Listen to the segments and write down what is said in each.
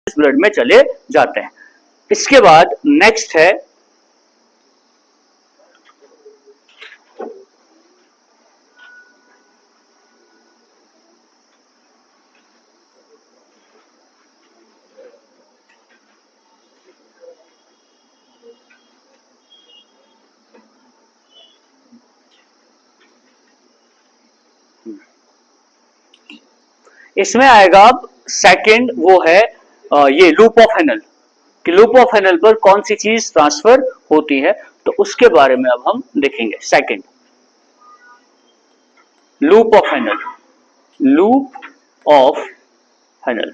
Blood में चले जाते हैं। इसके बाद नेक्स्ट है इसमें आएगा अब सेकंड, वो है ये लूप ऑफ हेनल कि लूप ऑफ हेनल पर कौन सी चीज ट्रांसफर होती है, तो उसके बारे में अब हम देखेंगे। Second, loop of Henle. Loop of Henle,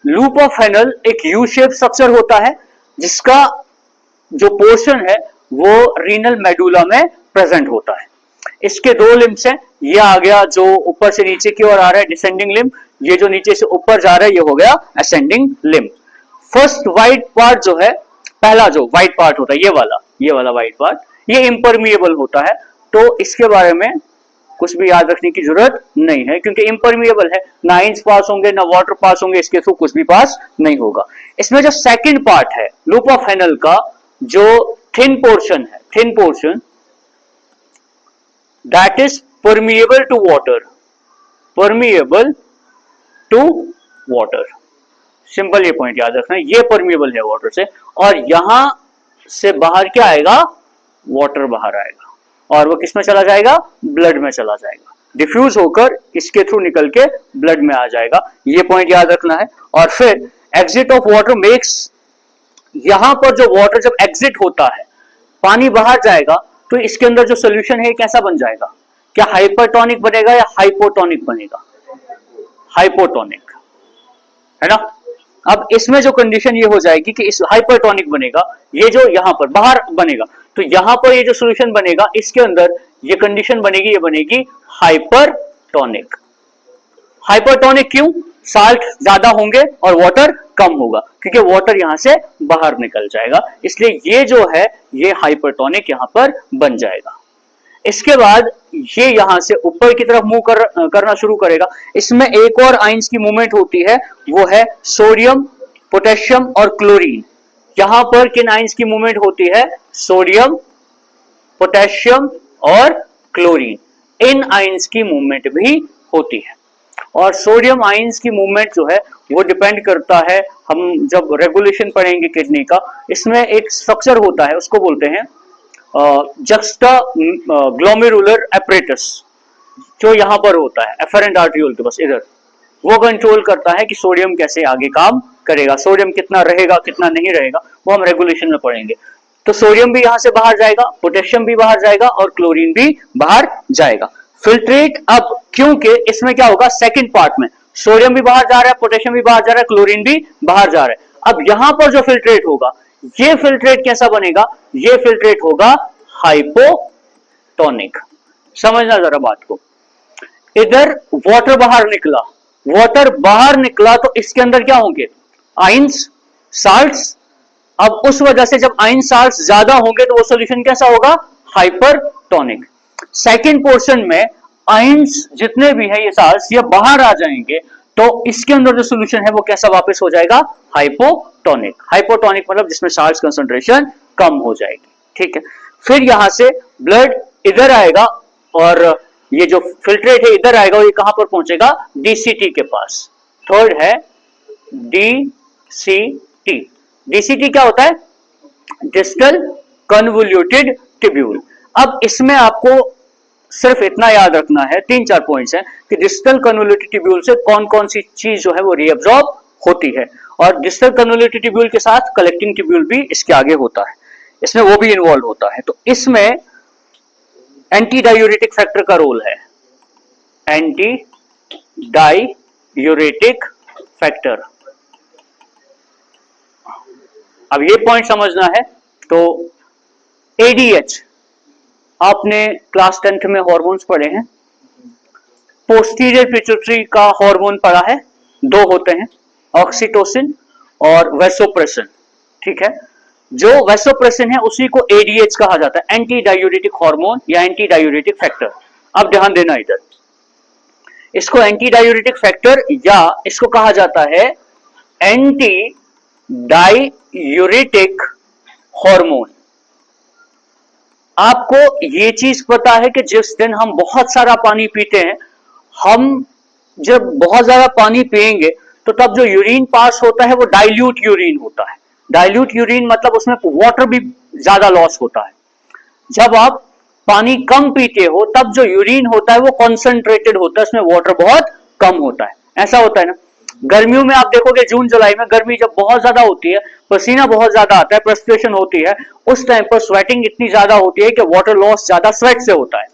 loop of Henle एक यू शेप स्ट्रक्चर होता है जिसका जो पोर्शन है वो रीनल मेडुला में प्रेजेंट होता है। इसके दो लिम्स हैं, ये आ गया जो ऊपर से नीचे की ओर आ रहा है डिसेंडिंग लिम्ब, ये जो नीचे से ऊपर जा रहा है ये हो गया ascending limb. First white part जो है, पहला जो व्हाइट पार्ट होता है ये वाला व्हाइट पार्ट, ये इम्परमिएबल होता है, तो इसके बारे में कुछ भी याद रखने की जरूरत नहीं है क्योंकि इम्परमिएबल है, ना आइंस पास होंगे ना वाटर पास होंगे, इसके थ्रू कुछ भी पास नहीं होगा। इसमें जो सेकंड पार्ट है लूप ऑफ हेनल का, जो थिन पोर्शन है, thin portion that is permeable to water, permeable to water, simple ये पॉइंट याद रखना, ये परमिएबल है वाटर से, और यहां से बाहर क्या आएगा, वाटर बाहर आएगा और वो किस में चला जाएगा, ब्लड में चला जाएगा, डिफ्यूज होकर इसके थ्रू निकल के ब्लड में आ जाएगा, ये पॉइंट याद रखना है। और फिर एग्जिट ऑफ वाटर मेक्स, यहां पर जो वाटर जब एग्जिट होता है, पानी बाहर जाएगा, तो इसके अंदर जो सोल्यूशन है कैसा बन जाएगा, क्या हाइपरटोनिक बनेगा या हाइपोटोनिक बनेगा, हाइपोटोनिक, है ना। अब इसमें जो कंडीशन ये हो जाएगी कि इस हाइपरटोनिक बनेगा, ये जो यहां पर बाहर बनेगा, तो यहां पर ये जो सोल्यूशन बनेगा इसके अंदर ये कंडीशन बनेगी, ये बनेगी हाइपरटोनिक। हाइपरटोनिक क्यों, साल्ट ज्यादा होंगे और वाटर कम होगा, क्योंकि वाटर यहां से बाहर निकल जाएगा, इसलिए ये जो है ये हाइपरटोनिक यहां पर बन जाएगा। इसके बाद ये यहां से ऊपर की तरफ मूव करना शुरू करेगा। इसमें एक और आइंस की मूवमेंट होती है, वो है सोडियम, पोटेशियम और क्लोरीन। यहां पर किन आइंस की मूवमेंट होती है, सोडियम, पोटेशियम और क्लोरीन, इन आइंस की मूवमेंट भी होती है। और सोडियम आइंस की मूवमेंट जो है वो डिपेंड करता है, हम जब रेगुलेशन पढ़ेंगे किडनी का, इसमें एक स्ट्रक्चर होता है उसको बोलते हैं जक्स्टा ग्लोमेरुलर एपरेटस, जो यहां पर होता है एफरेंट आर्ट्रियोल के बस इधर, वो कंट्रोल करता है कि सोडियम कैसे आगे काम करेगा, सोडियम कितना रहेगा कितना नहीं रहेगा, वो हम रेगुलेशन में पढ़ेंगे। तो सोडियम भी यहां से बाहर जाएगा, पोटेशियम भी बाहर जाएगा और क्लोरीन भी बाहर जाएगा। फिल्ट्रेट, अब क्योंकि इसमें क्या होगा, सेकंड पार्ट में सोडियम भी बाहर जा रहा है, पोटेशियम भी बाहर जा रहा है, क्लोरीन भी बाहर जा रहा है। अब यहां पर जो फिल्ट्रेट होगा, ये फिल्ट्रेट कैसा बनेगा, ये फिल्ट्रेट होगा हाइपोटोनिक। समझना जरा बात को, इधर वाटर बाहर निकला, वाटर बाहर निकला तो इसके अंदर क्या होंगे, आइंस, साल्ट्स। अब उस वजह से जब आइंस साल्ट्स ज्यादा होंगे तो वो सॉल्यूशन कैसा होगा, हाइपरटोनिक। सेकेंड पोर्शन में आइंस जितने भी है ये साल्ट्स ये बाहर आ जाएंगे, तो इसके अंदर जो सोल्यूशन है वो कैसा वापस हो जाएगा, हाइपोटोनिक। हाइपोटोनिक मतलब जिसमें साल्ट्स कंसंट्रेशन कम हो जाएगी, ठीक है। फिर यहां से ब्लड इधर आएगा और ये जो फिल्ट्रेट है इधर आएगा और ये कहां पर पहुंचेगा, डीसीटी के पास। थर्ड है डीसीटी। डीसीटी क्या होता है, डिस्टल कन्वोल्यूटेड ट्यूब्यूल। अब इसमें आपको सिर्फ इतना याद रखना है, 3-4 पॉइंट्स हैं कि डिस्टल कन्वोल्यूटेड ट्यूब्यूल से कौन कौन सी चीज जो है वो रीअब्सॉर्ब होती है, और डिस्टल कन्वोल्यूटेड ट्यूब्यूल के साथ कलेक्टिंग ट्यूब्यूल भी इसके आगे होता है, इसमें वो भी इन्वॉल्व होता है। तो इसमें एंटी डायूरेटिक फैक्टर का रोल है, एंटी डायूरेटिक फैक्टर। अब ये पॉइंट समझना है, तो एडीएच आपने क्लास 10th में हार्मोन्स पढ़े हैं, पोस्टीरियर पिट्यूटरी का हार्मोन पढ़ा है, 2 होते हैं, ऑक्सीटोसिन और वेसोप्रेसिन, ठीक है। जो वेसोप्रेसिन है उसी को एडीएच कहा जाता है, एंटी डायूरेटिक हार्मोन या एंटी डायूरेटिक फैक्टर। अब ध्यान देना इधर, इसको एंटी डायूरेटिक फैक्टर या इसको कहा जाता है एंटी डायूरेटिक हार्मोन। आपको ये चीज पता है कि जिस दिन हम बहुत सारा पानी पीते हैं, हम जब बहुत ज्यादा पानी पिएंगे तो तब जो यूरिन पास होता है वो डाइल्यूट यूरिन होता है। डाइल्यूट यूरिन मतलब उसमें वाटर भी ज्यादा लॉस होता है। जब आप पानी कम पीते हो तब जो यूरिन होता है वो कॉन्सेंट्रेटेड होता है, उसमें वाटर बहुत कम होता है। ऐसा होता है ना। गर्मियों में आप देखोगे जून जुलाई में गर्मी जब बहुत ज्यादा होती है, पसीना बहुत ज्यादा आता है, पर्सपिरेशन होती है, उस टाइम पर स्वेटिंग इतनी ज्यादा होती है कि वाटर लॉस ज्यादा स्वेट से होता है।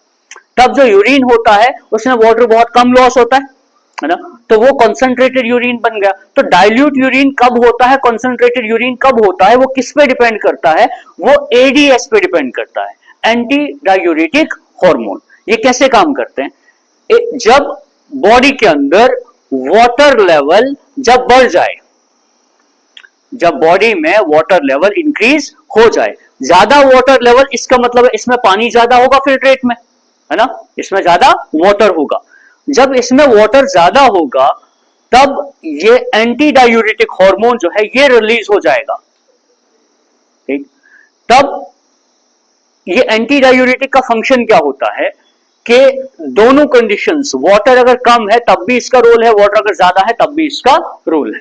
तब जो यूरिन होता है उसमें वाटर बहुत कम लॉस होता है ना, तो वो कॉन्सेंट्रेटेड यूरिन बन गया। तो डाइल्यूट यूरिन कब होता है, कॉन्सेंट्रेटेड यूरिन कब होता है, वो किस पे डिपेंड करता है, वो एडीएस पे डिपेंड करता है, एंटी डायूरेटिक हार्मोन। ये कैसे काम करते हैं, जब बॉडी के अंदर वाटर लेवल जब बढ़ जाए, जब बॉडी में वाटर लेवल इंक्रीज हो जाए, ज्यादा वाटर लेवल, इसका मतलब है इसमें पानी ज्यादा होगा फिल्ट्रेट में, है ना, इसमें ज्यादा वाटर होगा। जब इसमें वाटर ज्यादा होगा तब ये एंटी डायूरेटिक हार्मोन जो है ये रिलीज हो जाएगा। ठीक, तब ये एंटी डायूरेटिक का फंक्शन क्या होता है कि दोनों कंडीशंस, वाटर अगर कम है तब भी इसका रोल है, वाटर अगर ज्यादा है तब भी इसका रोल है।